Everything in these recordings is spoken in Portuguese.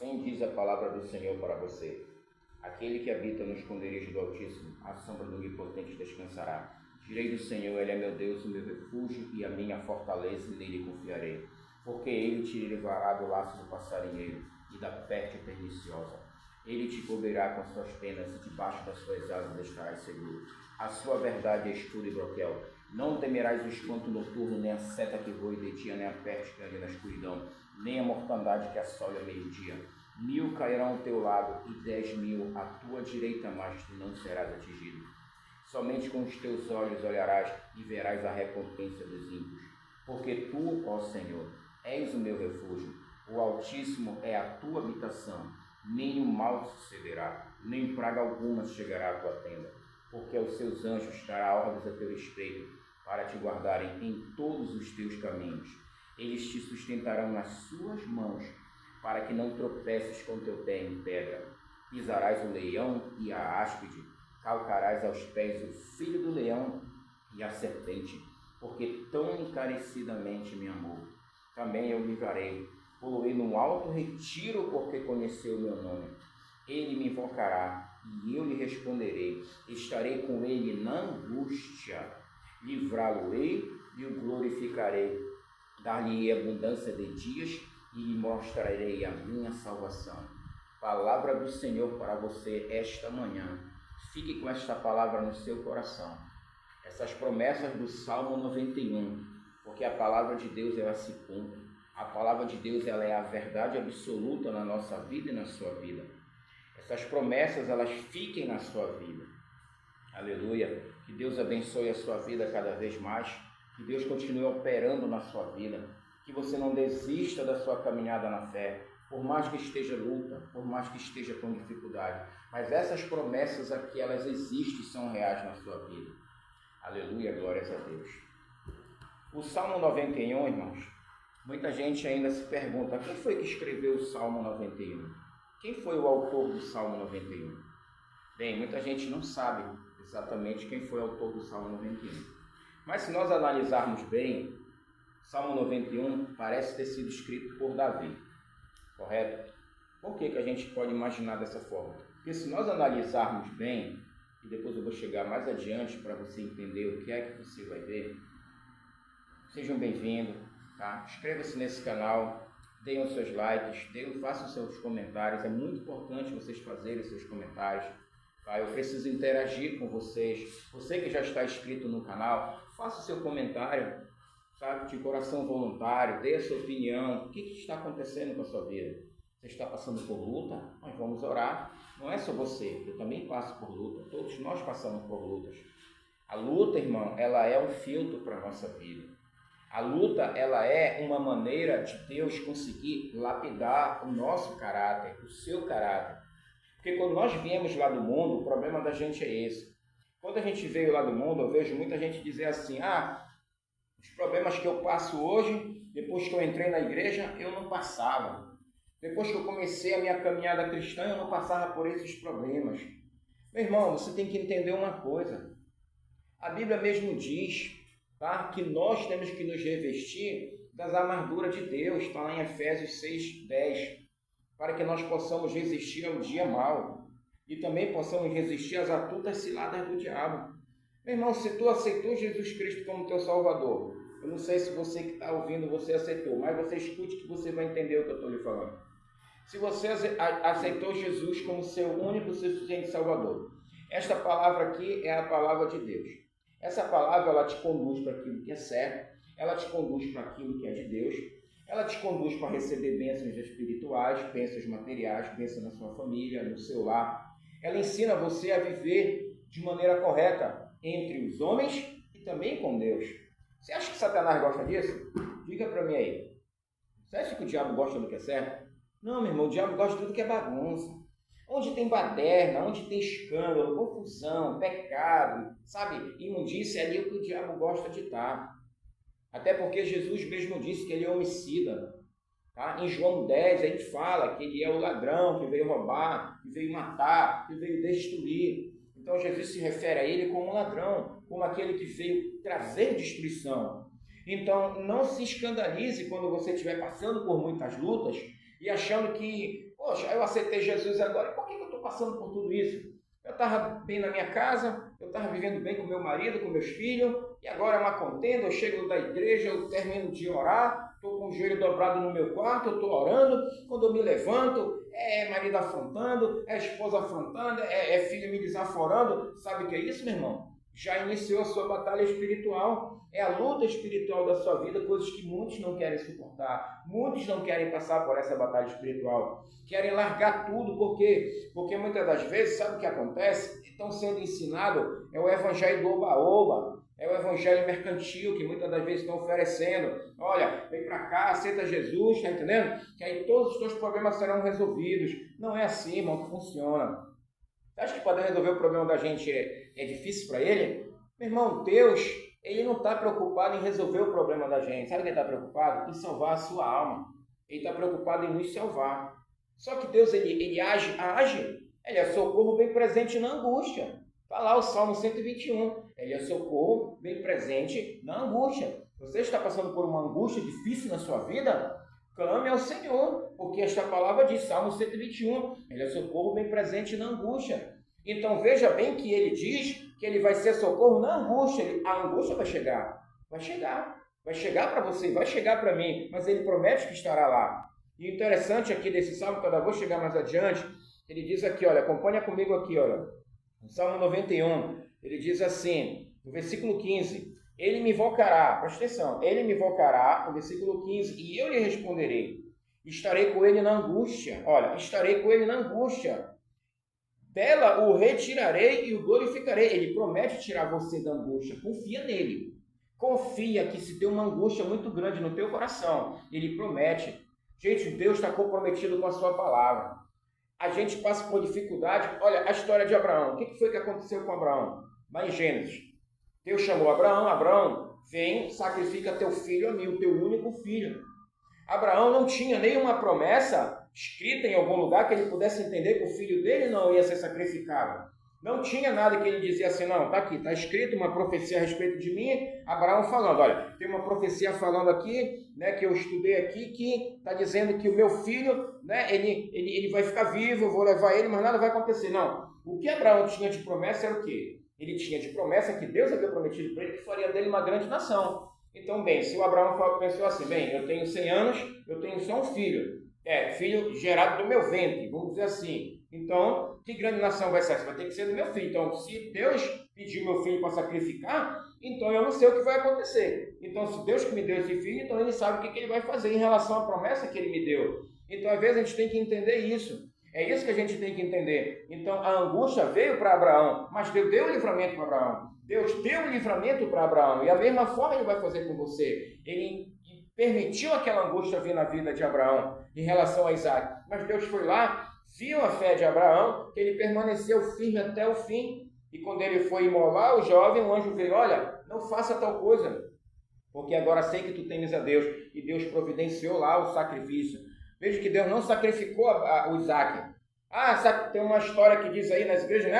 Assim diz a palavra do Senhor para você. Aquele que habita no esconderijo do Altíssimo, à sombra do Onipotente descansará. Direi do Senhor, Ele é meu Deus, o meu refúgio e a minha fortaleza, e nele confiarei. Porque Ele te livrará do laço do passarinheiro e da peste perniciosa. Ele te cobrirá com as suas penas e debaixo das suas asas estarás seguro. A sua verdade é escudo e broquel. Não temerás o espanto noturno, nem a seta que voe de dia, nem a peste que anda na escuridão, nem a mortandade que assole ao meio-dia. 1000 cairão ao teu lado e 10.000 à tua direita, mas tu não serás atingido. Somente com os teus olhos olharás e verás a recompensa dos ímpios. Porque tu, ó Senhor, és o meu refúgio, o Altíssimo é a tua habitação. Nenhum mal sucederá, nem praga alguma chegará à tua tenda, porque aos seus anjos dará ordens a teu respeito, para te guardarem em todos os teus caminhos. Eles te sustentarão nas suas mãos, para que não tropeces com teu pé em pedra. Pisarás o leão e a áspide, calcarás aos pés o filho do leão e a serpente, porque tão encarecidamente me amou. Também eu livrarei, poloei num alto retiro, porque conheceu o meu nome. Ele me invocará, e eu lhe responderei. Estarei com ele na angústia, livrá-lo-ei e o glorificarei. Dar-lhe abundância de dias e lhe mostrarei a minha salvação. Palavra do Senhor para você esta manhã. Fique com esta palavra no seu coração. Essas promessas do Salmo 91, porque a palavra de Deus ela se cumpre. A palavra de Deus ela é a verdade absoluta na nossa vida e na sua vida. Essas promessas elas fiquem na sua vida. Aleluia. Que Deus abençoe a sua vida cada vez mais. Que Deus continue operando na sua vida. Que você não desista da sua caminhada na fé. Por mais que esteja luta, por mais que esteja com dificuldade. Mas essas promessas aqui, elas existem e são reais na sua vida. Aleluia, glórias a Deus. O Salmo 91, irmãos, muita gente ainda se pergunta, quem foi que escreveu o Salmo 91? Quem foi o autor do Salmo 91? Bem, muita gente não sabe exatamente quem foi o autor do Salmo 91. Mas se nós analisarmos bem, o Salmo 91 parece ter sido escrito por Davi, correto? Por que a gente pode imaginar dessa forma? Porque se nós analisarmos bem, e depois eu vou chegar mais adiante para você entender o que é que você vai ver, sejam bem-vindos, tá? Inscreva-se nesse canal, deem os seus likes, façam os seus comentários, é muito importante vocês fazerem os seus comentários, tá? Eu preciso interagir com vocês. Você que já está inscrito no canal, faça o seu comentário, sabe, de coração voluntário, dê a sua opinião, o que está acontecendo com a sua vida? Você está passando por luta? Nós vamos orar. Não é só você, eu também passo por luta, todos nós passamos por lutas. A luta, irmão, ela é um filtro para a nossa vida. A luta, ela é uma maneira de Deus conseguir lapidar o nosso caráter, o seu caráter. Porque quando nós viemos lá do mundo, o problema da gente é esse. Quando a gente veio lá do mundo, eu vejo muita gente dizer assim, os problemas que eu passo hoje, depois que eu entrei na igreja, eu não passava. Depois que eu comecei a minha caminhada cristã, eu não passava por esses problemas. Meu irmão, você tem que entender uma coisa. A Bíblia mesmo diz, tá, que nós temos que nos revestir das armaduras de Deus. Está lá em Efésios 6:10. Para que nós possamos resistir ao dia mau. E também possamos resistir às astutas ciladas do diabo. Meu irmão, se tu aceitou Jesus Cristo como teu Salvador, eu não sei se você que está ouvindo, você aceitou, mas você escute que você vai entender o que eu estou lhe falando. Se você aceitou Jesus como seu único e suficiente Salvador, esta palavra aqui é a palavra de Deus. Essa palavra, ela te conduz para aquilo que é certo, ela te conduz para aquilo que é de Deus, ela te conduz para receber bênçãos espirituais, bênçãos materiais, bênçãos na sua família, no seu lar. Ela ensina você a viver de maneira correta entre os homens e também com Deus. Você acha que Satanás gosta disso? Diga para mim aí. Você acha que o diabo gosta do que é certo? Não, meu irmão, o diabo gosta de tudo que é bagunça. Onde tem baderna, onde tem escândalo, confusão, pecado, sabe? Imundícia, é ali o que o diabo gosta de estar. Até porque Jesus mesmo disse que ele é homicida. Tá? Em João 10, a gente fala que ele é o ladrão que veio roubar, que veio matar, que veio destruir. Então Jesus se refere a ele como um ladrão, como aquele que veio trazer destruição. Então não se escandalize quando você estiver passando por muitas lutas e achando que, Poxa, eu aceitei Jesus agora, e por que eu estou passando por tudo isso? Eu estava bem na minha casa, eu estava vivendo bem com meu marido, com meus filhos, e agora é uma contenda, eu chego da igreja, eu termino de orar, estou com o joelho dobrado no meu quarto, eu estou orando, quando eu me levanto, é marido afrontando, é esposa afrontando, é filho me desaforando. Sabe o que é isso, meu irmão? Já iniciou a sua batalha espiritual, é a luta espiritual da sua vida, coisas que muitos não querem suportar, muitos não querem passar por essa batalha espiritual, querem largar tudo, por quê? Porque muitas das vezes, sabe o que acontece? Estão sendo ensinado, é o evangelho do oba-oba, é o evangelho mercantil que muitas das vezes estão oferecendo. Olha, vem para cá, aceita Jesus, está entendendo? Que aí todos os teus problemas serão resolvidos. Não é assim, irmão, que funciona. Você acha que poder resolver o problema da gente é difícil para ele? Meu irmão, Deus, ele não está preocupado em resolver o problema da gente. Sabe o que ele está preocupado? Em salvar a sua alma. Ele está preocupado em nos salvar. Só que Deus, ele age, ele é socorro bem presente na angústia. Está lá o Salmo 121. Ele é socorro bem presente na angústia. Você está passando por uma angústia difícil na sua vida? Clame ao Senhor, porque esta palavra diz, Salmo 121, ele é socorro bem presente na angústia. Então veja bem que ele diz que ele vai ser socorro na angústia. A angústia vai chegar para você, vai chegar para mim, mas ele promete que estará lá. E o interessante aqui desse Salmo, que eu vou chegar mais adiante, ele diz aqui, olha, acompanha comigo aqui, olha, no Salmo 91, ele diz assim, no versículo 15, ele me invocará, presta atenção, ele me invocará, no versículo 15, e eu lhe responderei, estarei com ele na angústia, olha, estarei com ele na angústia, dela o retirarei e o glorificarei. Ele promete tirar você da angústia, confia nele, confia que se tem uma angústia muito grande no teu coração, ele promete. Gente, Deus está comprometido com a sua palavra. A gente passa por dificuldade. Olha a história de Abraão, o que foi que aconteceu com Abraão? Lá em Gênesis, Deus chamou Abraão, vem, sacrifica teu filho a mim, o teu único filho. Abraão não tinha nenhuma promessa escrita em algum lugar que ele pudesse entender que o filho dele não ia ser sacrificado. Não tinha nada que ele dizia assim, não, está aqui, está escrito uma profecia a respeito de mim. Abraão falando, olha, tem uma profecia falando aqui, né, que eu estudei aqui, que está dizendo que o meu filho, né, ele vai ficar vivo, eu vou levar ele, mas nada vai acontecer. Não, o que Abraão tinha de promessa era o quê? Ele tinha de promessa que Deus havia prometido para ele que faria dele uma grande nação. Então, bem, se o Abraão pensou assim, bem, eu tenho 100 anos, eu tenho só um filho. Filho gerado do meu ventre, vamos dizer assim. Então, que grande nação vai ser? Vai ter que ser do meu filho. Então, se Deus pediu meu filho para sacrificar, então eu não sei o que vai acontecer. Então, se Deus que me deu esse filho, então ele sabe o que ele vai fazer em relação à promessa que ele me deu. Então, às vezes, a gente tem que entender isso. É isso que a gente tem que entender. Então, a angústia veio para Abraão, mas Deus deu o livramento para Abraão. Deus deu o livramento para Abraão. E a mesma forma ele vai fazer com você. Ele permitiu aquela angústia vir na vida de Abraão em relação a Isaac. Mas Deus foi lá, viu a fé de Abraão, que ele permaneceu firme até o fim. E quando ele foi imolar o jovem, o anjo veio, olha, não faça tal coisa, porque agora sei que tu temes a Deus. E Deus providenciou lá o sacrifício. Veja que Deus não sacrificou o Isaac. Tem uma história que diz aí nas igrejas,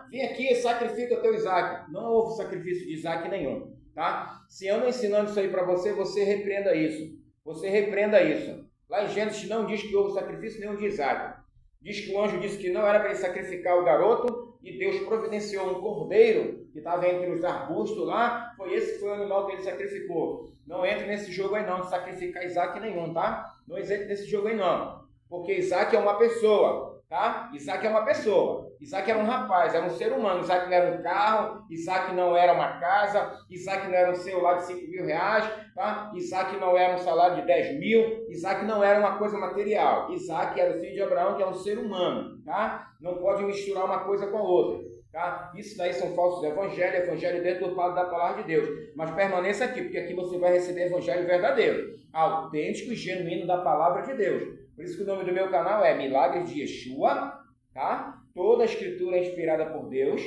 vem aqui e sacrifica o teu Isaac. Não houve sacrifício de Isaac nenhum. Tá? Se eu não ensinando isso aí para você, você repreenda isso. Você repreenda isso. Lá em Gênesis não diz que houve sacrifício nenhum de Isaac. Diz que o anjo disse que não era para ele sacrificar o garoto e Deus providenciou um cordeiro que estava entre os arbustos lá. Esse foi o animal que ele sacrificou. Não entre nesse jogo aí não, de sacrificar Isaac nenhum, tá? Não entre nesse jogo aí não. Porque Isaac é uma pessoa. Tá? Isaac é uma pessoa, Isaac era um rapaz, era um ser humano. Isaac não era um carro, Isaac não era uma casa, Isaac não era um celular de 5 mil reais, tá? Isaac não era um salário de 10 mil, Isaac não era uma coisa material. Isaac era o filho de Abraão, que é um ser humano, tá? Não pode misturar uma coisa com a outra, tá? Isso daí são falsos evangelhos, evangelho deturpado da palavra de Deus. Mas permaneça aqui, porque aqui você vai receber evangelho verdadeiro, autêntico e genuíno da palavra de Deus. Por isso que o nome do meu canal é Milagres de Yeshua, tá? Toda a escritura é inspirada por Deus,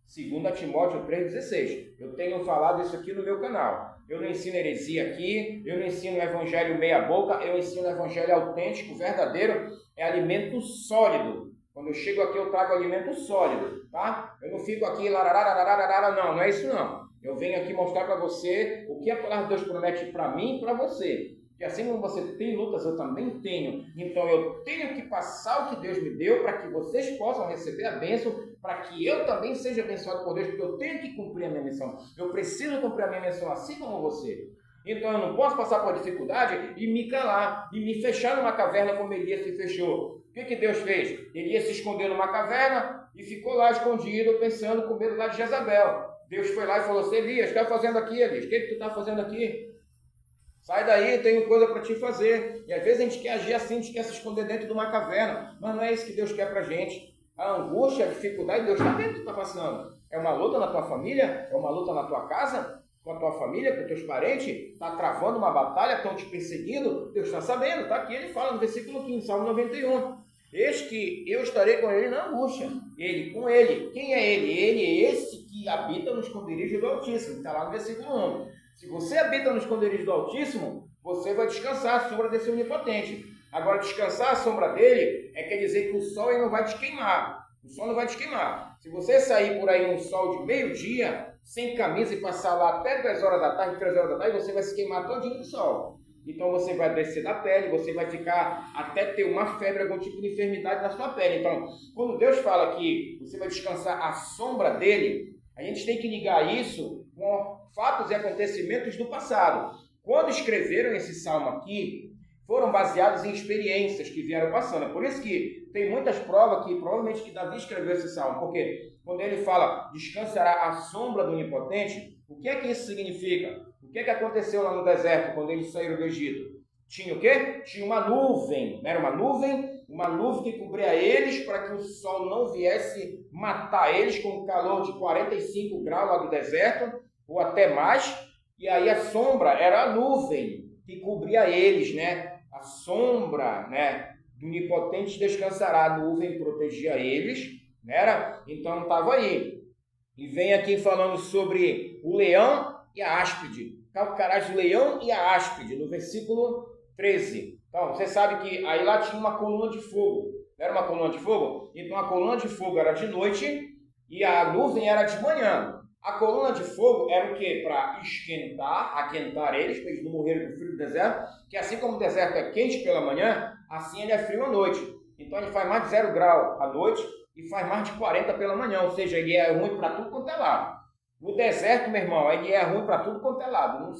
segundo Timóteo 3,16. Eu tenho falado isso aqui no meu canal. Eu não ensino heresia aqui, eu não ensino o evangelho meia boca, eu ensino o evangelho autêntico, verdadeiro, é alimento sólido. Quando eu chego aqui eu trago alimento sólido, tá? Eu não fico aqui não é isso não. Eu venho aqui mostrar para você o que a palavra de Deus promete para mim e para você. que assim como você tem lutas, eu também tenho. Então eu tenho que passar o que Deus me deu para que vocês possam receber a bênção, para que eu também seja abençoado por Deus, porque eu tenho que cumprir a minha missão. Eu preciso cumprir a minha missão assim como você. Então eu não posso passar por dificuldade e me calar, e me fechar numa caverna como Elias se fechou. O que Deus fez? Elias se escondeu numa caverna e ficou lá escondido, pensando com medo lá de Jezabel. Deus foi lá e falou assim: Elias, o que está fazendo aqui, Elias? O que tu está fazendo aqui? Sai daí, tenho coisa para te fazer. E às vezes a gente quer agir assim, a gente quer se esconder dentro de uma caverna, mas não é isso que Deus quer para a gente. A angústia, a dificuldade, Deus está vendo o que está passando. É uma luta na tua família, é uma luta na tua casa, com a tua família, com os teus parentes, está travando uma batalha, estão te perseguindo, Deus está sabendo, está aqui, ele fala no versículo 15, Salmo 91. Eis que eu estarei com ele na angústia, ele com ele. Quem é ele? Ele é esse que habita no esconderijo do Altíssimo, está lá no versículo 1. Se você habita no esconderijo do Altíssimo, você vai descansar à sombra desse onipotente. Agora, descansar à sombra dele quer dizer que o sol ele não vai te queimar. O sol não vai te queimar. Se você sair por aí no sol de meio-dia, sem camisa e passar lá até 2 horas da tarde, 3 horas da tarde, você vai se queimar todinho no sol. Então você vai descer da pele, você vai ficar até ter uma febre, algum tipo de enfermidade na sua pele. Então, quando Deus fala que você vai descansar à sombra dele, a gente tem que ligar isso com fatos e acontecimentos do passado. Quando escreveram esse salmo aqui, foram baseados em experiências que vieram passando. Por isso que tem muitas provas que provavelmente que Davi escreveu esse salmo. Porque quando ele fala descansará à sombra do Onipotente, o que é que isso significa? O que é que aconteceu lá no deserto quando eles saíram do Egito? Tinha o quê? Tinha uma nuvem. Era uma nuvem que cobria eles para que o sol não viesse matar eles com o calor de 45 graus lá do deserto, ou até mais. E aí a sombra era a nuvem que cobria eles, né? A sombra, né, do Onipotente descansará, a nuvem protegia eles, né? Então estava aí. E vem aqui falando sobre o leão e a áspide. Calcarás o leão e a áspide, no versículo 13. Então, você sabe que aí lá tinha uma coluna de fogo. Não era uma coluna de fogo? Então a coluna de fogo era de noite e a nuvem era de manhã. A coluna de fogo era o quê? Para aquentar eles, para eles não morrerem com frio do deserto, que assim como o deserto é quente pela manhã, assim ele é frio à noite. Então ele faz mais de 0 grau à noite e faz mais de 40 pela manhã, ou seja, ele é ruim para tudo quanto é lado. O deserto, meu irmão, ele é ruim para tudo quanto é lado.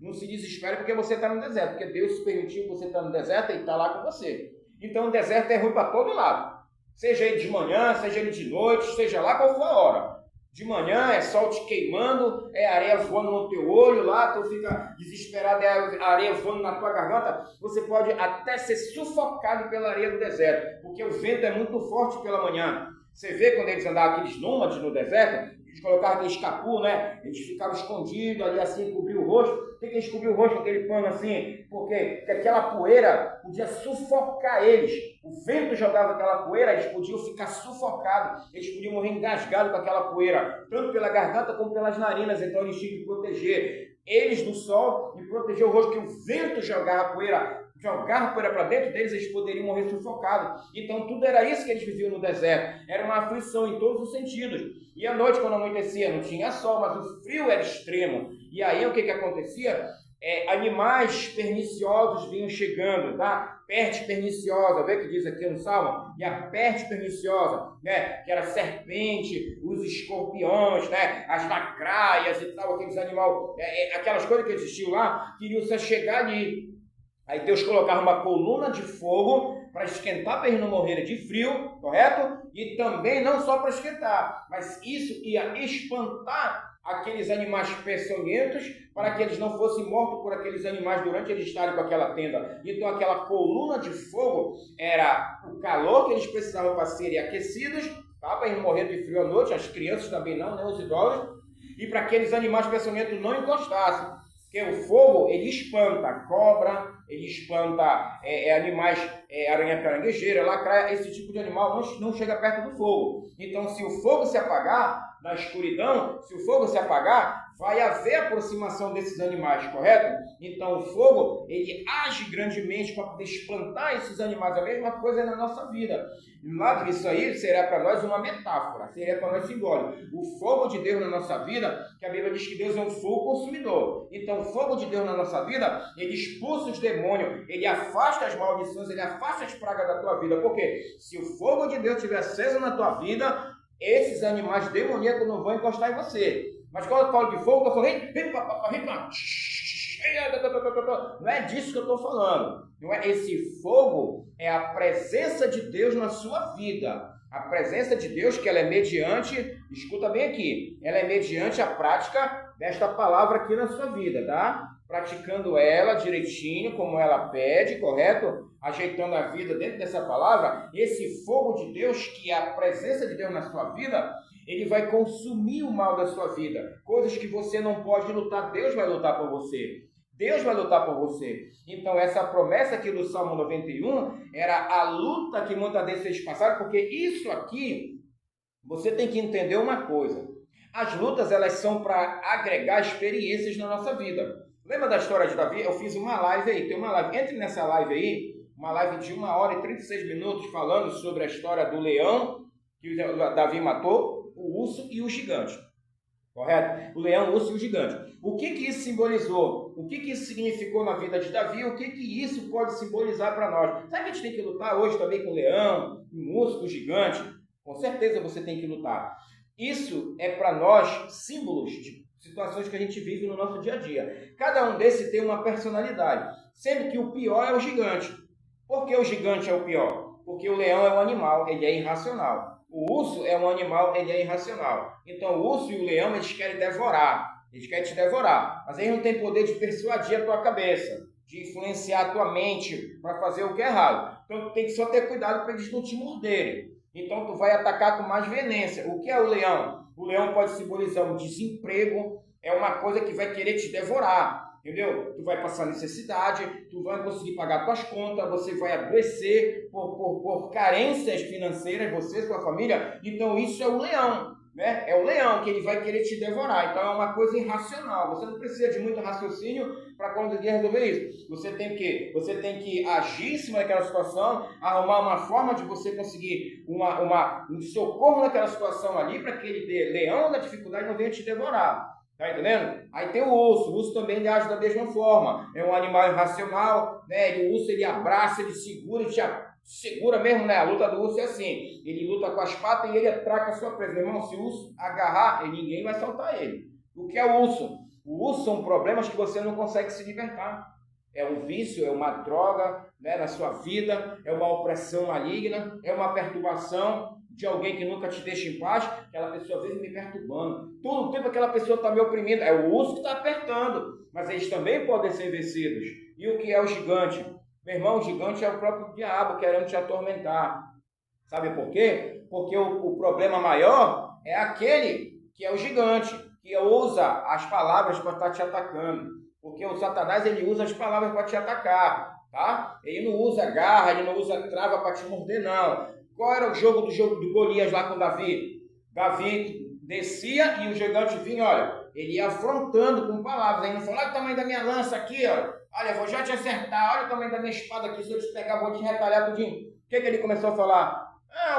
Não se desespere porque você está no deserto, porque Deus permitiu que você está no deserto e está lá com você. Então o deserto é ruim para todo lado. Seja ele de manhã, seja ele de noite, seja lá qual for a hora. De manhã é sol te queimando, é areia voando no teu olho lá, tu fica desesperado, é areia voando na tua garganta. Você pode até ser sufocado pela areia do deserto, porque o vento é muito forte pela manhã. Você vê quando eles andavam, aqueles nômades no deserto, eles colocavam aquele escapu, né? Eles ficavam escondidos ali assim, cobriam o rosto. Por que eles cobriam o rosto com aquele pano assim? Porque aquela poeira podia sufocar eles. O vento jogava aquela poeira, eles podiam ficar sufocados. Eles podiam morrer engasgados com aquela poeira, tanto pela garganta como pelas narinas. Então eles tinham que proteger eles do sol e proteger o rosto, que o vento jogava poeira para dentro deles, eles poderiam morrer sufocados. Então tudo era isso que eles viviam no deserto. Era uma aflição em todos os sentidos. E à noite, quando anoitecia, não tinha sol, mas o frio era extremo. E aí o que acontecia? Animais perniciosos vinham chegando, tá? Peste perniciosa, vê o que diz aqui no Salmo? E a peste perniciosa, né? Que era serpente, os escorpiões, né? As lacraias e tal, aqueles animais, aquelas coisas que existiam lá, queriam se chegar ali. Aí Deus colocava uma coluna de fogo para esquentar, para eles não morrerem de frio, correto? E também não só para esquentar, mas isso ia espantar aqueles animais peçonhentos para que eles não fossem mortos por aqueles animais durante eles estarem com aquela tenda. Então aquela coluna de fogo era o calor que eles precisavam para serem aquecidos, tá? Para eles não morrerem de frio à noite, as crianças também não, nem os idosos, e para que aqueles animais peçonhentos não encostassem. Porque o fogo, ele espanta cobra, ele espanta animais, aranha caranguejeira, lacraia, esse tipo de animal não chega perto do fogo. Então, se o fogo se apagar, na escuridão, se o fogo se apagar, vai haver aproximação desses animais, correto? Então o fogo, ele age grandemente para poder espantar esses animais. A mesma coisa é na nossa vida. Isso aí será para nós uma metáfora, seria para nós simbólico. O fogo de Deus na nossa vida, que a Bíblia diz que Deus é um fogo consumidor. Então o fogo de Deus na nossa vida, ele expulsa os demônios, ele afasta as maldições, ele afasta as pragas da tua vida. Por quê? Se o fogo de Deus estiver aceso na tua vida, esses animais demoníacos não vão encostar em você. Mas quando eu falo de fogo, eu falo, não é disso que eu estou falando. Não é? Esse fogo é a presença de Deus na sua vida. A presença de Deus, que ela é mediante, escuta bem aqui, ela é mediante a prática desta palavra aqui na sua vida, tá? Praticando ela direitinho, como ela pede, correto? Ajeitando a vida dentro dessa palavra, esse fogo de Deus, que é a presença de Deus na sua vida, ele vai consumir o mal da sua vida. Coisas que você não pode lutar, Deus vai lutar por você. Deus vai lutar por você. Então, essa promessa aqui do Salmo 91 era a luta que muitas vezes vocês passaram, porque isso aqui, você tem que entender uma coisa. As lutas, elas são para agregar experiências na nossa vida. Lembra da história de Davi? Eu fiz uma live aí, tem uma live. Entre nessa live aí, uma live de 1 hora e 36 minutos, falando sobre a história do leão, que Davi matou, o urso e o gigante. Correto? O leão, o urso e o gigante. O que isso simbolizou? O que isso significou na vida de Davi? O que isso pode simbolizar para nós? Sabe que a gente tem que lutar hoje também com o leão, com o urso, com o gigante? Com certeza você tem que lutar. Isso é para nós símbolos de situações que a gente vive no nosso dia a dia. Cada um desses tem uma personalidade, sendo que o pior é o gigante. Por que o gigante é o pior? Porque o leão é um animal, ele é irracional. O urso é um animal, ele é irracional. Então o urso e o leão, eles querem devorar. Eles querem te devorar. Mas eles não têm poder de persuadir a tua cabeça, de influenciar a tua mente para fazer o que é errado. Então tu tem que só ter cuidado para eles não te morderem. Então tu vai atacar com mais veemência. O que é o leão? O leão pode simbolizar um desemprego, é uma coisa que vai querer te devorar. Entendeu? Tu vai passar necessidade, tu vai conseguir pagar tuas contas, você vai adoecer por carências financeiras, você e sua família. Então isso é o leão, né? É o leão que ele vai querer te devorar. Então é uma coisa irracional. Você não precisa de muito raciocínio para conseguir resolver isso. Você tem que agir em cima daquela situação, arrumar uma forma de você conseguir um socorro naquela situação ali, para que aquele leão da dificuldade não venha te devorar. Tá entendendo? Aí tem o urso também ele age da mesma forma. É um animal irracional, né? O urso ele abraça, ele segura, ele te segura mesmo, né? A luta do urso é assim. Ele luta com as patas e ele atraca a sua presa. Meu irmão, se o urso agarrar, ninguém vai soltar ele. O que é o urso? O urso são problemas que você não consegue se libertar. É um vício, é uma droga, né, na sua vida, é uma opressão maligna, é uma perturbação de alguém que nunca te deixa em paz. Aquela pessoa vive me perturbando. Todo o tempo aquela pessoa está me oprimindo. É o urso que está apertando. Mas eles também podem ser vencidos. E o que é o gigante? Meu irmão, o gigante é o próprio diabo querendo te atormentar. Sabe por quê? Porque o problema maior é aquele que é o gigante, que usa as palavras para estar te atacando. Porque o Satanás, ele usa as palavras para te atacar, tá? Ele não usa garra, ele não usa trava para te morder, não. Qual era o jogo do Golias lá com Davi? Davi descia e o gigante vinha, olha, ele ia afrontando com palavras. Aí não falou, olha o tamanho da minha lança aqui, ó. Olha, vou já te acertar, olha o tamanho da minha espada aqui, se eu te pegar, vou te retalhar tudinho. O que ele começou a falar?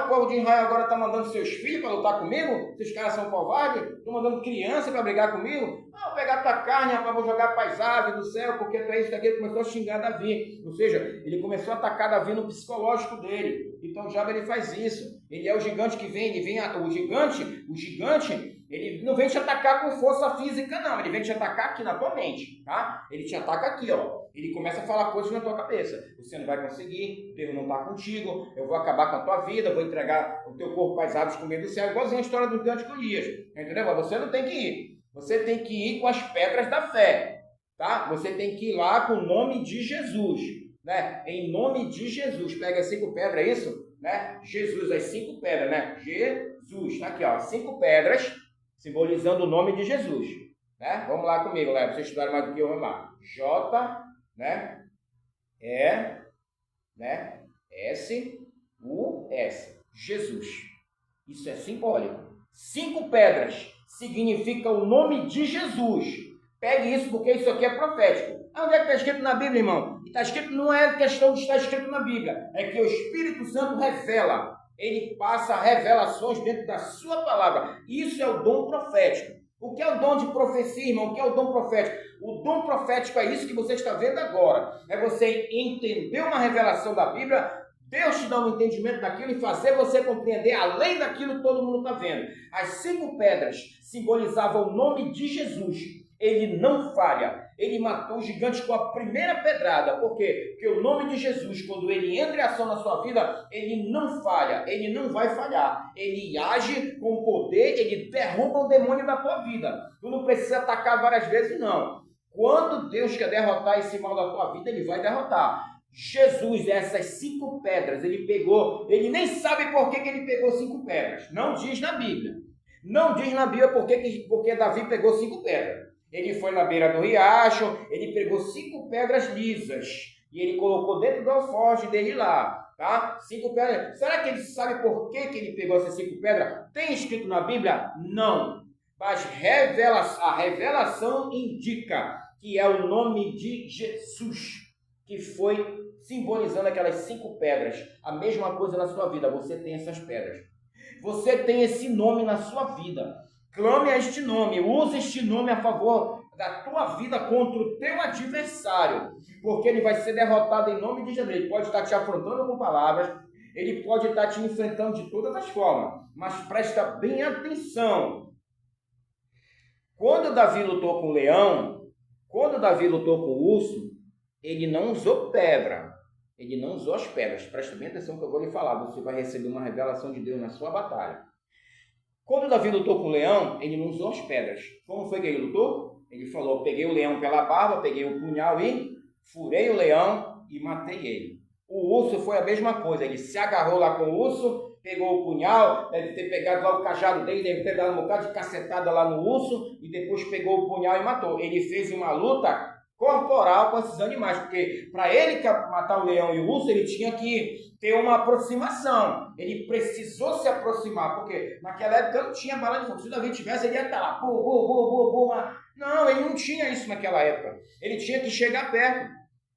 O povo de Israel agora está mandando seus filhos para lutar comigo? Esses caras são covardes? Estão mandando criança para brigar comigo? Vou pegar tua carne, rapaz, vou jogar para as aves do céu, porque tu é isso daqui. Ele começou a xingar Davi. Ou seja, ele começou a atacar Davi no psicológico dele. Então o diabo ele faz isso. Ele é o gigante que vem, o gigante, ele não vem te atacar com força física, não. Ele vem te atacar aqui na tua mente, tá? Ele te ataca aqui, ó. Ele começa a falar coisas na tua cabeça. Você não vai conseguir, Deus não está contigo, eu vou acabar com a tua vida, vou entregar o teu corpo às aves com medo do céu. Igualzinho a história do gigante Golias. Entendeu? Mas você não tem que ir. Você tem que ir com as pedras da fé, tá? Você tem que ir lá com o nome de Jesus, né? Em nome de Jesus. Pega as 5 pedras, é isso? Né? Jesus, as 5 pedras, né? Jesus. Tá aqui, ó. 5 pedras simbolizando o nome de Jesus, né? Vamos lá comigo, né? Pra vocês estudarem mais do que eu, vamos lá. J, né? E, né? S, U, S. Jesus. Isso é simbólico. 5 pedras significa o nome de Jesus. Pegue isso porque isso aqui é profético. Onde é que está escrito na Bíblia, irmão? Está escrito, não é questão de estar escrito na Bíblia, é que o Espírito Santo revela. Ele passa revelações dentro da sua palavra. Isso é o dom profético. O que é o dom de profecia, irmão? O que é o dom profético? O dom profético é isso que você está vendo agora. É você entender uma revelação da Bíblia, Deus te dá um entendimento daquilo e fazer você compreender além daquilo que todo mundo está vendo. As 5 pedras simbolizavam o nome de Jesus. Ele não falha. Ele matou o gigante com a primeira pedrada. Por quê? Porque o nome de Jesus, quando ele entra em ação na sua vida, ele não falha. Ele não vai falhar. Ele age com poder, ele derruba o demônio da tua vida. Tu não precisa atacar várias vezes, não. Quando Deus quer derrotar esse mal da tua vida, ele vai derrotar. Jesus, essas 5 pedras, ele pegou. Ele nem sabe por que ele pegou 5 pedras. Não diz na Bíblia. Não diz na Bíblia porque Davi pegou 5 pedras. Ele foi na beira do riacho, ele pegou 5 pedras lisas e ele colocou dentro do alforje dele lá, tá? 5 pedras. Será que ele sabe por que ele pegou essas 5 pedras? Tem escrito na Bíblia? Não. Mas a revelação indica que é o nome de Jesus que foi simbolizando aquelas 5 pedras. A mesma coisa na sua vida, você tem essas pedras. Você tem esse nome na sua vida. Clame a este nome, use este nome a favor da tua vida contra o teu adversário, porque ele vai ser derrotado em nome de Jesus. Ele pode estar te afrontando com palavras, ele pode estar te enfrentando de todas as formas, mas presta bem atenção. Quando Davi lutou com o leão, quando Davi lutou com o urso, ele não usou pedra, ele não usou as pedras. Presta bem atenção que eu vou lhe falar, você vai receber uma revelação de Deus na sua batalha. Quando Davi lutou com o leão, ele não usou as pedras. Como foi que ele lutou? Ele falou, peguei o leão pela barba, peguei o punhal e furei o leão e matei ele. O urso foi a mesma coisa, ele se agarrou lá com o urso, pegou o punhal, deve ter pegado lá o cajado dele, deve ter dado um bocado de cacetada lá no urso e depois pegou o punhal e matou. Ele fez uma luta corporal com esses animais, porque para ele matar o leão e o urso, ele tinha que ter uma aproximação. Ele precisou se aproximar, porque naquela época não tinha bala de fogo. Se o Davi tivesse, ele ia estar lá, não, ele não tinha isso naquela época. Ele tinha que chegar perto.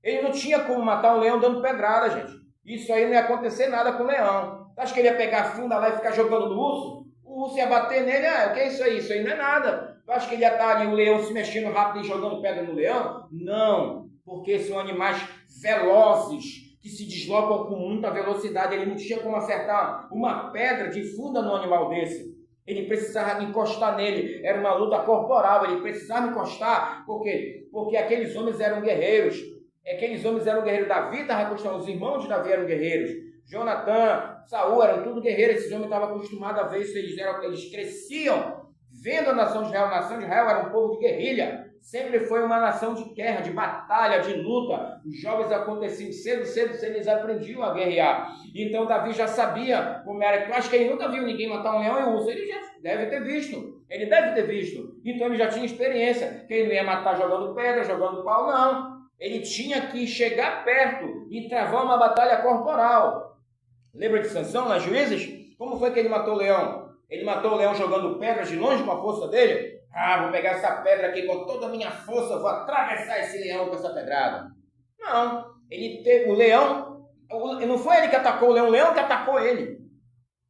Ele não tinha como matar um leão dando pedrada, gente. Isso aí não ia acontecer nada com o leão. Você acha que ele ia pegar a funda lá e ficar jogando no urso? O urso ia bater nele, o que é isso aí? Isso aí não é nada. Tu acha que ele ia estar ali, o leão se mexendo rápido e jogando pedra no leão? Não, porque são animais velozes, que se deslocam com muita velocidade. Ele não tinha como acertar uma pedra de funda no animal desse. Ele precisava encostar nele, era uma luta corporal, ele precisava encostar, por quê? Porque aqueles homens eram guerreiros. Aqueles homens eram guerreiros. Davi estava acostumado, os irmãos de Davi eram guerreiros. Jonatã, Saul eram tudo guerreiros. Esses homens estavam acostumados a ver isso, eles cresciam vendo a nação de Israel. A nação de Israel era um povo de guerrilha, sempre foi uma nação de guerra, de batalha, de luta. Os jovens aconteciam cedo, eles aprendiam a guerrear. Então Davi já sabia como era. Eu acho que ele nunca viu ninguém matar um leão e um urso. Ele já deve ter visto. Então ele já tinha experiência, que ele não ia matar jogando pedra, jogando pau, não. Ele tinha que chegar perto e travar uma batalha corporal. Lembra de Sansão, nas Juízes? Como foi que ele matou o leão? Ele matou o leão jogando pedras de longe com a força dele? Vou pegar essa pedra aqui com toda a minha força, vou atravessar esse leão com essa pedrada. Não, o leão, não foi ele que atacou o leão que atacou ele.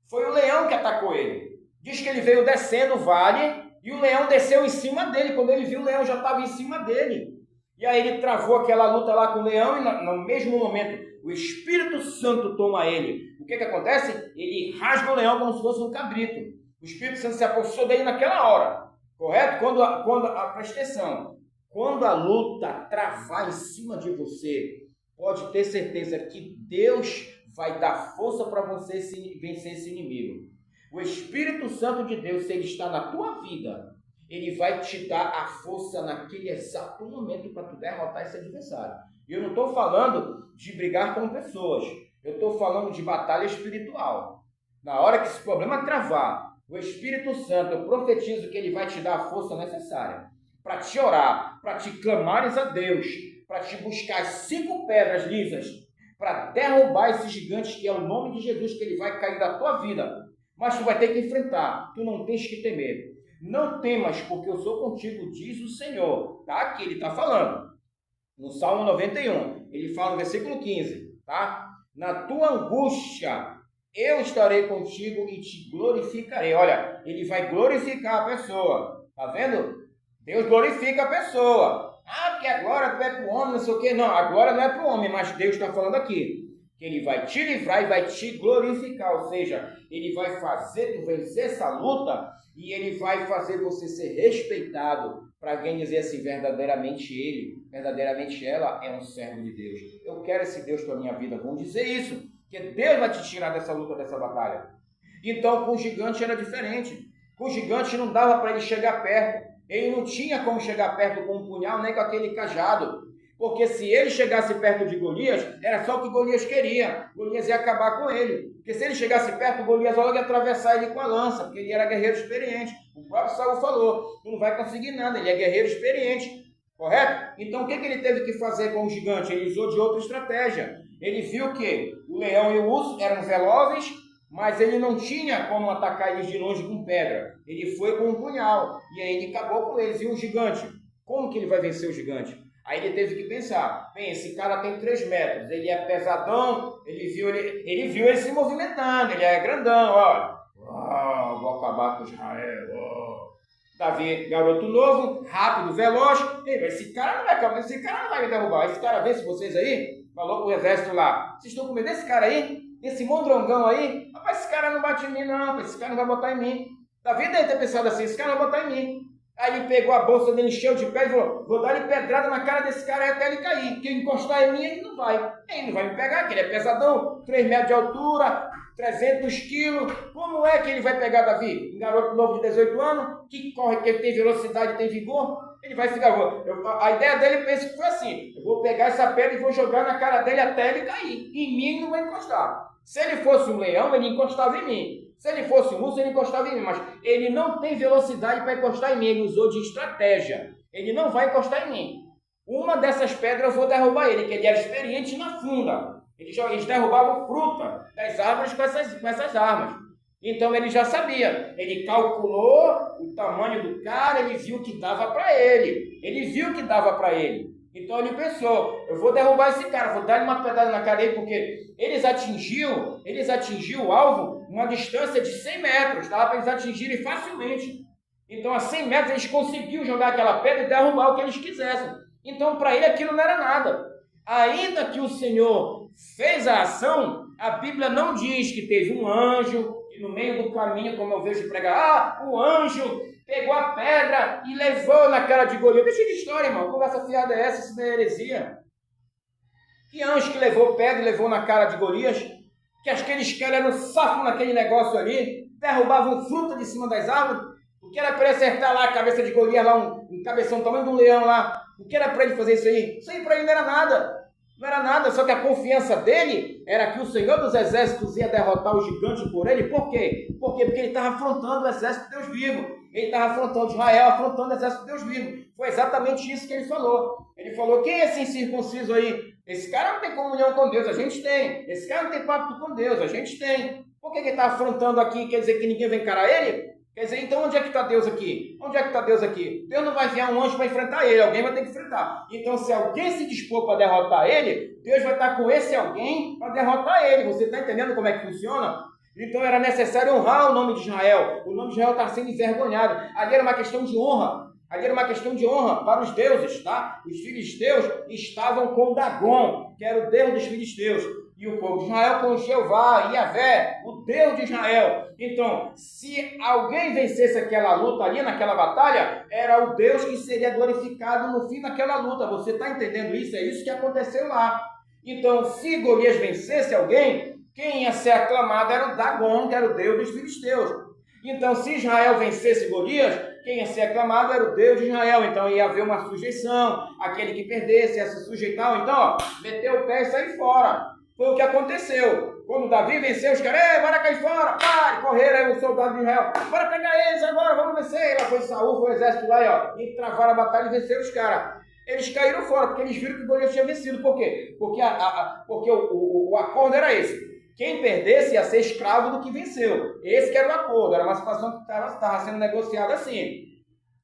Foi o leão que atacou ele. Diz que ele veio descendo o vale e o leão desceu em cima dele. Quando ele viu, o leão já estava em cima dele. E aí ele travou aquela luta lá com o leão e no mesmo momento o Espírito Santo toma ele. O que acontece? Ele rasga o leão como se fosse um cabrito. O Espírito Santo se apossou dele naquela hora. Correto? Presta atenção. Quando a luta travar em cima de você, pode ter certeza que Deus vai dar força para você vencer esse inimigo. O Espírito Santo de Deus, se ele está na tua vida, ele vai te dar a força naquele exato momento para tu derrotar esse adversário. E eu não estou falando de brigar com pessoas. Eu estou falando de batalha espiritual. Na hora que esse problema travar, o Espírito Santo, eu profetizo que ele vai te dar a força necessária para te orar, para te clamares a Deus, para te buscar as 5 pedras lisas, para derrubar esse gigante que é o nome de Jesus, que ele vai cair da tua vida. mas tu vai ter que enfrentar. Tu não tens que temer. Não temas, porque eu sou contigo, diz o Senhor. Tá? Aqui ele está falando. No Salmo 91, ele fala no versículo 15, tá? Na tua angústia, eu estarei contigo e te glorificarei. Olha, ele vai glorificar a pessoa. Tá vendo? Deus glorifica a pessoa. Ah, porque agora tu é para o homem, não sei o quê. Não, agora não é para o homem, mas Deus está falando aqui. Que ele vai te livrar e vai te glorificar. Ou seja, ele vai fazer tu vencer essa luta e ele vai fazer você ser respeitado. Para alguém dizer assim, verdadeiramente ele, verdadeiramente ela é um servo de Deus. Eu quero esse Deus para a minha vida. Vamos dizer isso. Que Deus vai te tirar dessa luta, dessa batalha. Então, com o gigante era diferente. Com o gigante não dava para ele chegar perto. Ele não tinha como chegar perto com um punhal, nem com aquele cajado. Porque se ele chegasse perto de Golias, era só o que Golias queria. Golias ia acabar com ele. Porque se ele chegasse perto, Golias logo ia atravessar ele com a lança, porque ele era guerreiro experiente. O próprio Saul falou, tu não vai conseguir nada, ele é guerreiro experiente. Correto? Então o que ele teve que fazer com o gigante? Ele usou de outra estratégia. Ele viu que o leão e o urso eram velozes, mas ele não tinha como atacar eles de longe com pedra. Ele foi com um punhal, e aí ele acabou com eles. E o gigante? Como que ele vai vencer o gigante? Aí ele teve que pensar, bem, esse cara tem 3 metros, ele é pesadão, ele viu ele se movimentando, ele é grandão, olha. Vou acabar com Israel. Davi, garoto novo, rápido, veloz. Esse cara não vai me derrubar. Esse cara vence vocês aí? Falou pro exército lá. Vocês estão com medo desse cara aí? Esse mondrongão aí? Rapaz, esse cara não bate em mim não, esse cara não vai botar em mim. Davi deve ter pensado assim, esse cara não vai botar em mim. Aí ele pegou a bolsa dele, encheu de pé e falou, vou dar-lhe pedrada na cara desse cara até ele cair. Porque encostar em mim, ele não vai. Ele não vai me pegar, porque ele é pesadão, 3 metros de altura, 300 quilos. Como é que ele vai pegar Davi? Um garoto novo de 18 anos, que corre, que tem velocidade, tem vigor, ele vai ficar... A ideia dele, pensa que foi assim, eu vou pegar essa pedra e vou jogar na cara dele até ele cair. Em mim ele não vai encostar. Se ele fosse um leão, ele encostava em mim. Se ele fosse um urso, ele encostava em mim, mas ele não tem velocidade para encostar em mim, ele usou de estratégia. Ele não vai encostar em mim. Uma dessas pedras eu vou derrubar ele, que ele era experiente na funda. Eles derrubavam fruta das árvores com essas armas. Então ele já sabia, ele calculou o tamanho do cara, ele viu que dava para ele. Então ele pensou, eu vou derrubar esse cara, vou dar-lhe uma pedrada na cara dele, porque eles atingiu o alvo uma distância de 100 metros, dava para eles atingirem facilmente. Então a 100 metros eles conseguiam jogar aquela pedra e derrubar o que eles quisessem. Então para ele aquilo não era nada. Ainda que o Senhor fez a ação, a Bíblia não diz que teve um anjo, e no meio do caminho, como eu vejo pregar, o anjo pegou a pedra e levou na cara de Golias. Deixa de história, irmão. Conversa fiada é essa? Isso não é heresia. Que anjo que levou pedra e levou na cara de Golias? Que aqueles caras eram safos naquele negócio ali, derrubavam fruta de cima das árvores. O que era para ele acertar lá a cabeça de Golias, lá um cabeção do tamanho de um leão lá? O que era para ele fazer isso aí? Isso aí para ele não era nada. Não era nada, só que a confiança dele era que o Senhor dos Exércitos ia derrotar o gigante por ele. Por quê? Porque ele estava afrontando o exército de Deus vivo. Ele estava afrontando Israel, afrontando o exército de Deus vivo. Foi exatamente isso que ele falou. Ele falou, quem é esse incircunciso aí? Esse cara não tem comunhão com Deus, a gente tem. Esse cara não tem pacto com Deus, a gente tem. Por que ele está afrontando aqui? Quer dizer que ninguém vai encarar ele? Quer dizer, então onde é que está Deus aqui? Onde é que está Deus aqui? Deus não vai enviar um anjo para enfrentar ele, alguém vai ter que enfrentar. Então, se alguém se dispor para derrotar ele, Deus vai estar com esse alguém para derrotar ele. Você está entendendo como é que funciona? Então era necessário honrar o nome de Israel. O nome de Israel está sendo envergonhado. Ali era uma questão de honra. Ali era uma questão de honra para os deuses, tá? Os filisteus estavam com Dagon, que era o deus dos filisteus. E o povo de Israel com Jeová, Yahvé, o Deus de Israel. Então, se alguém vencesse aquela luta ali, naquela batalha, era o Deus que seria glorificado no fim daquela luta. Você está entendendo isso? É isso que aconteceu lá. Então, se Golias vencesse alguém, quem ia ser aclamado era o Dagon, que era o Deus dos filisteus. Então, se Israel vencesse Golias, quem ia ser aclamado era o Deus de Israel. Então, ia haver uma sujeição. Aquele que perdesse ia se sujeitar. Então, meteu o pé e saiu fora. Foi o que aconteceu. Quando Davi venceu, os caras, bora cair fora, pare, correram aí o soldado de Israel, bora pegar eles agora, vamos vencer. Lá foi Saul, foi o exército lá, e travaram a batalha e venceram os caras. Eles caíram fora, porque eles viram que Golias tinha vencido. Por quê? Porque o acordo era esse. quem perdesse ia ser escravo do que venceu. Esse que era o acordo, era uma situação que estava sendo negociada assim.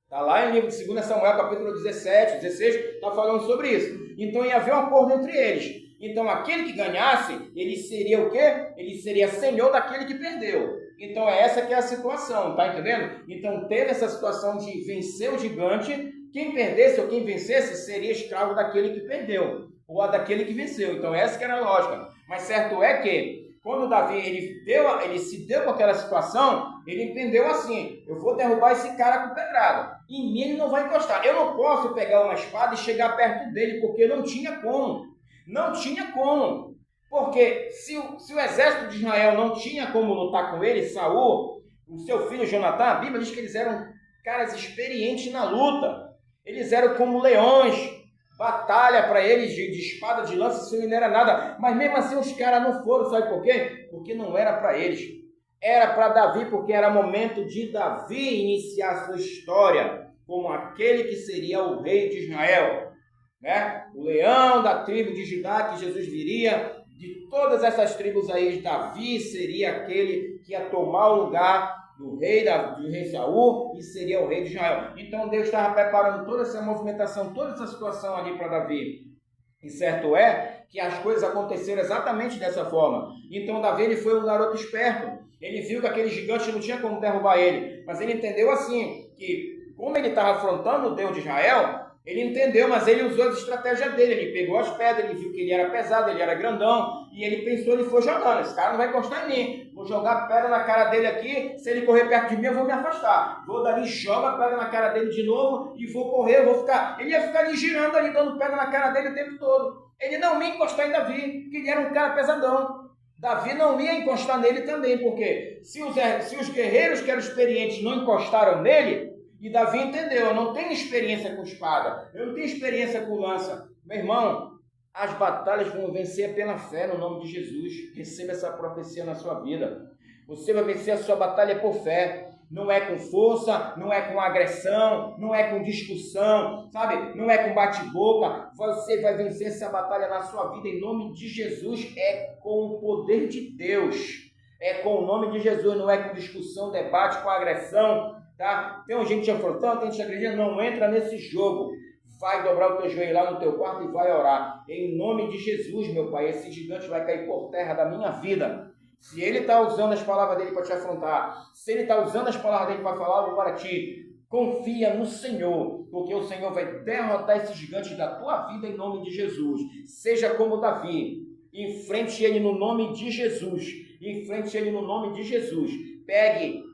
Está lá em livro de 2 Samuel, capítulo 17, 16, está falando sobre isso. Então ia haver um acordo entre eles. Então aquele que ganhasse, ele seria o quê? Ele seria senhor daquele que perdeu. Então é essa que é a situação, tá entendendo? Então teve essa situação de vencer o gigante, quem perdesse ou quem vencesse seria escravo daquele que perdeu, ou daquele que venceu. Então essa que era a lógica. Mas certo é que quando Davi ele se deu com aquela situação, ele entendeu assim: eu vou derrubar esse cara com pedrada. Em mim ele não vai encostar. Eu não posso pegar uma espada e chegar perto dele, porque não tinha como. Não tinha como. Porque se o exército de Israel não tinha como lutar com ele, Saul, o seu filho Jonatã, a Bíblia diz que eles eram caras experientes na luta. Eles eram como leões. Batalha para eles de espada, de lança, isso não era nada. Mas mesmo assim os caras não foram, sabe por quê? Porque não era para eles. Era para Davi, porque era momento de Davi iniciar a sua história como aquele que seria o rei de Israel. Né? O leão da tribo de Judá que Jesus viria. De todas essas tribos aí, Davi seria aquele que ia tomar o lugar do rei Saul e seria o rei de Israel. Então Deus estava preparando toda essa movimentação, toda essa situação ali para Davi. E certo é que as coisas aconteceram exatamente dessa forma. Então Davi ele foi um garoto esperto. Ele viu que aquele gigante não tinha como derrubar ele. Mas ele entendeu assim, que como ele estava afrontando o Deus de Israel, ele entendeu, mas ele usou as estratégias dele. Ele pegou as pedras, ele viu que ele era pesado, ele era grandão, e ele pensou, ele foi jogando: esse cara não vai encostar em mim, vou jogar pedra na cara dele aqui, se ele correr perto de mim eu vou me afastar. Vou dali, joga a pedra na cara dele de novo, e vou correr, ele ia ficar ali girando ali, dando pedra na cara dele o tempo todo. Ele não ia encostar em Davi, porque ele era um cara pesadão. Davi não ia encostar nele também, porque se os guerreiros que eram experientes não encostaram nele, e Davi entendeu: eu não tenho experiência com espada, eu não tenho experiência com lança. Meu irmão, as batalhas vão vencer pela fé no nome de Jesus. Receba essa profecia na sua vida. Você vai vencer a sua batalha por fé. Não é com força, não é com agressão, não é com discussão, sabe? Não é com bate-boca. Você vai vencer essa batalha na sua vida em nome de Jesus. É com o poder de Deus. É com o nome de Jesus, não é com discussão, debate, com agressão. Tá? Tem gente te afrontando, tem gente te agredindo, não entra nesse jogo. Vai dobrar o teu joelho lá no teu quarto e vai orar. Em nome de Jesus, meu Pai, esse gigante vai cair por terra da minha vida. Se ele está usando as palavras dele para te afrontar, se ele está usando as palavras dele para falar algo para ti, confia no Senhor, porque o Senhor vai derrotar esse gigante da tua vida em nome de Jesus. Seja como Davi, enfrente ele no nome de Jesus. Enfrente ele no nome de Jesus. Pegue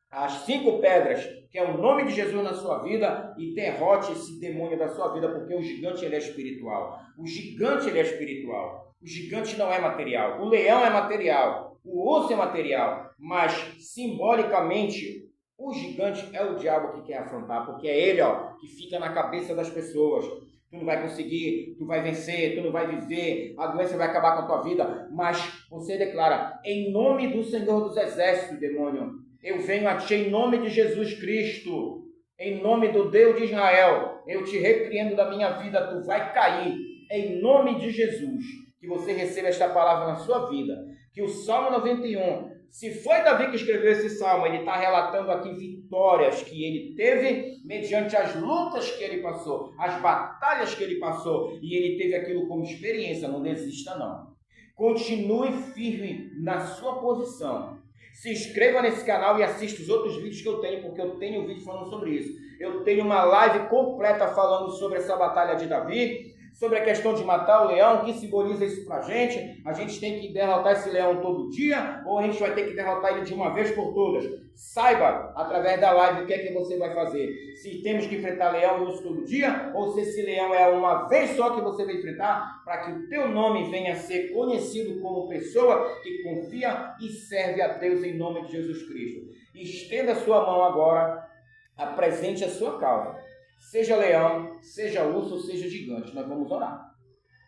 as 5 pedras, que é o nome de Jesus na sua vida, e derrote esse demônio da sua vida, porque o gigante ele é espiritual. O gigante ele é espiritual. O gigante não é material. O leão é material. O urso é material. Mas, simbolicamente, o gigante é o diabo que quer afrontar, porque é ele que fica na cabeça das pessoas. Tu não vai conseguir, tu vai vencer, tu não vai viver, a doença vai acabar com a tua vida. Mas você declara: em nome do Senhor dos Exércitos, demônio, eu venho a ti em nome de Jesus Cristo, em nome do Deus de Israel, eu te repreendo da minha vida, tu vai cair, em nome de Jesus. Que você receba esta palavra na sua vida, que o Salmo 91, se foi Davi que escreveu esse Salmo, ele está relatando aqui vitórias que ele teve, mediante as lutas que ele passou, as batalhas que ele passou, e ele teve aquilo como experiência. Não desista não, continue firme na sua posição. Se inscreva nesse canal e assista os outros vídeos que eu tenho, porque eu tenho vídeo falando sobre isso. Eu tenho uma live completa falando sobre essa batalha de Davi, sobre a questão de matar o leão, o que simboliza isso pra gente. A gente tem que derrotar esse leão todo dia, ou a gente vai ter que derrotar ele de uma vez por todas? Saiba, através da live, o que é que você vai fazer. Se temos que enfrentar leão isso todo dia, ou se esse leão é uma vez só que você vai enfrentar, para que o teu nome venha a ser conhecido como pessoa que confia e serve a Deus em nome de Jesus Cristo. Estenda a sua mão agora, apresente a sua causa. Seja leão, seja urso, seja gigante, nós vamos orar.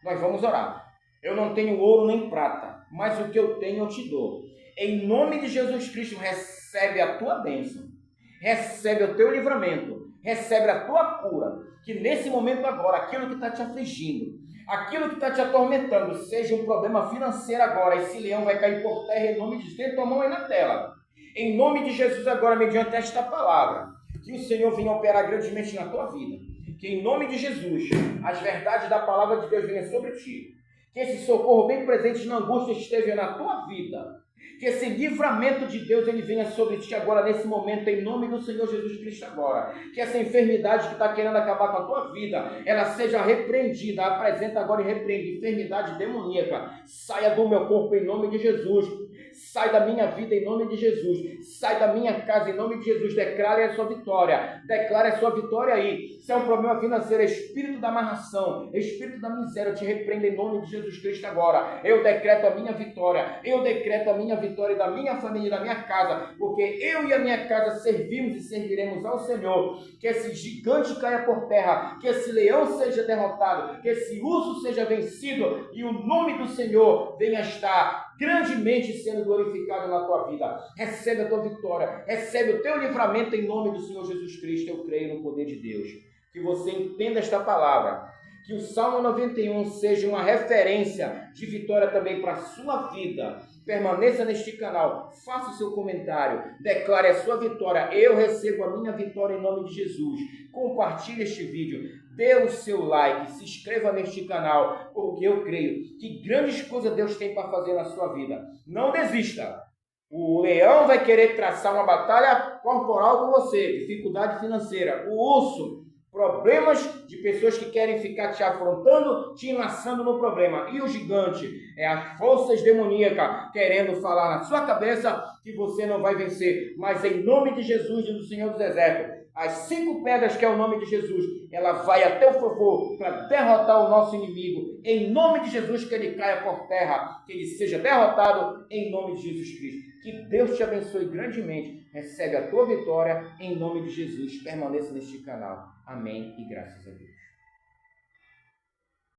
Nós vamos orar. Eu não tenho ouro nem prata, mas o que eu tenho eu te dou. Em nome de Jesus Cristo, recebe a tua bênção, recebe o teu livramento, recebe a tua cura, que nesse momento agora, aquilo que está te afligindo, Aquilo que está te atormentando, seja um problema financeiro agora, esse leão vai cair por terra em nome de Jesus. Tem tua mão aí na tela. Em nome de Jesus agora, mediante esta palavra, que o Senhor venha operar grandemente na tua vida. Que em nome de Jesus, as verdades da palavra de Deus venham sobre ti. Que esse socorro bem presente na angústia esteja na tua vida. Que esse livramento de Deus ele venha sobre ti agora, nesse momento, em nome do Senhor Jesus Cristo agora. Que essa enfermidade que está querendo acabar com a tua vida, ela seja repreendida. Apresenta agora e repreende. Enfermidade demoníaca, saia do meu corpo em nome de Jesus. Sai da minha vida em nome de Jesus. Sai da minha casa em nome de Jesus. Declare a sua vitória. Declare a sua vitória aí. Se é um problema financeiro, espírito da amarração, espírito da miséria, eu te repreendo em nome de Jesus Cristo agora. Eu decreto a minha vitória. Eu decreto a minha vitória da minha família e da minha casa. Porque eu e a minha casa servimos e serviremos ao Senhor. Que esse gigante caia por terra. Que esse leão seja derrotado. Que esse urso seja vencido. E o nome do Senhor venha estar grandemente sendo glorificado na tua vida. Recebe a tua vitória, recebe o teu livramento em nome do Senhor Jesus Cristo. Eu creio no poder de Deus. Que você entenda esta palavra, que o Salmo 91 seja uma referência de vitória também para a sua vida. Permaneça neste canal, faça o seu comentário, declare a sua vitória. Eu recebo a minha vitória em nome de Jesus. Compartilhe este vídeo, dê o seu like, se inscreva neste canal, porque eu creio que grandes coisas Deus tem para fazer na sua vida. Não desista. O leão vai querer traçar uma batalha corporal com você, dificuldade financeira. O urso, problemas de pessoas que querem ficar te afrontando, te enlaçando no problema. E o gigante é as forças demoníacas querendo falar na sua cabeça que você não vai vencer. Mas em nome de Jesus e do Senhor dos Exércitos, as 5 pedras que é o nome de Jesus, ela vai até o favor para derrotar o nosso inimigo. Em nome de Jesus, que ele caia por terra, que ele seja derrotado em nome de Jesus Cristo. Que Deus te abençoe grandemente. Recebe a tua vitória em nome de Jesus. Permaneça neste canal. Amém e graças a Deus.